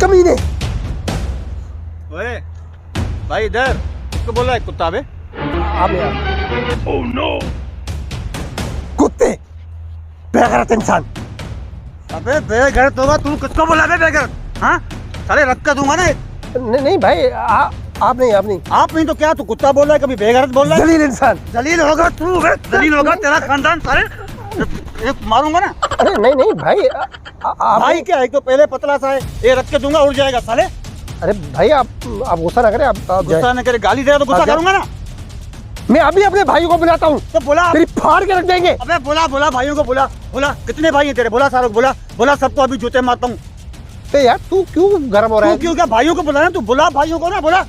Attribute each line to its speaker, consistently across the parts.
Speaker 1: कमीने।
Speaker 2: ओए भाई इधर तो बोल रहा है कुत्ता बे।
Speaker 1: आप यार ओह नो कुत्ते बेगैरत इंसान।
Speaker 2: अबे बेगैरत होगा तू, किसको बोला बे बेगैरत? हाँ साले रख कर दूंगा ना।
Speaker 1: नहीं भाई आप नहीं
Speaker 2: आप नहीं तो क्या? तू कुत्ता बोल रहा है, कभी बेगैरत बोल रहा है।
Speaker 1: जलील इंसान।
Speaker 2: जलील होगा तू बे, जलील होगा तेरा खानदान सारे। एक मारूंगा ना।
Speaker 1: अरे नहीं भाई
Speaker 2: भाई क्या है, एक तो पहले पतला सा है, ये रख के दूंगा उड़ जाएगा साले।
Speaker 1: अरे भाई आप गुस्सा ना करें। आप
Speaker 2: गुस्सा न करे, गाली देगा तो गुस्सा करूंगा ना।
Speaker 1: मैं अभी अपने भाई को बुलाता हूँ
Speaker 2: तो बोला
Speaker 1: तेरी फाड़ के रख देंगे।
Speaker 2: अबे बोला भाइयों को बोला कितने भाई हैं तेरे? बोला सारों को बोला सबको अभी जूते मारता हूँ।
Speaker 1: तो यार तू क्यों गर्म हो रहा है?
Speaker 2: क्यों क्या भाइयों को बुलाना? तू बुला भाइयों को ना, बोला।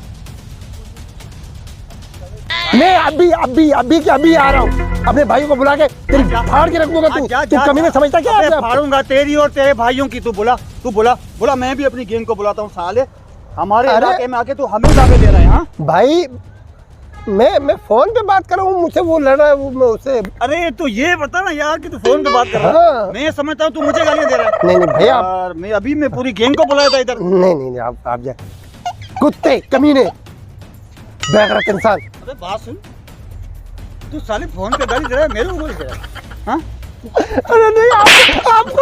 Speaker 1: मैं अभी आ रहा हूँ। अपने भाइयों को बुला के तेरी फाड़ के रख दूंगा। तू कमीने समझता क्या?
Speaker 2: फाड़ूंगा तेरी और तेरे भाइयों की। तू बोला मैं भी अपनी गैंग को बुलाता हूँ साले। हमारे इलाके में आके तू हमें दावे दे रहा है। हाँ
Speaker 1: भाई मैं फोन पे बात कर रहा हूँ, मुझसे वो लड़ रहा है उससे।
Speaker 2: अरे तो ये बता ना यार कि तू फोन पे बात कर रहा है।
Speaker 1: हाँ।
Speaker 2: मैं समझता हूँ तू मुझे गालियाँ दे रहा है।
Speaker 1: नहीं भैया
Speaker 2: मैं पूरी गैंग को बुलाया था इधर।
Speaker 1: नहीं आप जा। कुत्ते कमीने बेगैरत इंसान।
Speaker 2: अबे बात सुन, तू साले फोन पे गाली दे रहा है, मेरे को गाली दे रहा है। हाँ
Speaker 1: अरे नहीं आपको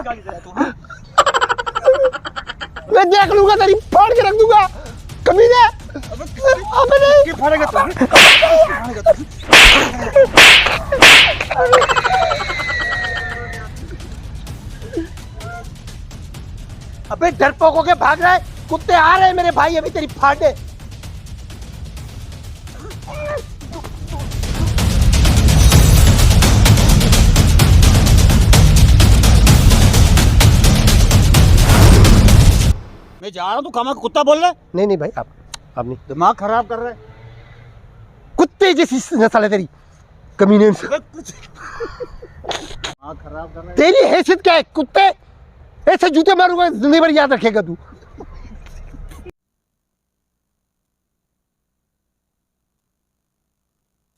Speaker 2: गाली दे रहा है तू। हाँ?
Speaker 1: मैं देख लूंगा, तेरी फाड़ के रख दूंगा कमीने। अबे नहीं
Speaker 2: क्या फाड़ेगा तू?
Speaker 1: अबे डरपोक होके भाग रहा है। कुत्ते आ रहे हैं मेरे भाई, अभी तेरी फाड़े।
Speaker 2: मैं जा रहा हूँ, तू खामा कुत्ता बोल रहा है।
Speaker 1: नहीं भाई आप नहीं।
Speaker 2: दिमाग खराब कर रहा है।
Speaker 1: कुत्ते जैसी नस्ल है तेरी कमीने।
Speaker 2: दिमाग खराब कर रहा है।
Speaker 1: तेरी हैसियत क्या है? कुत्ते ऐसे जूते मारूंगा जिंदगी भर याद रखेगा तू।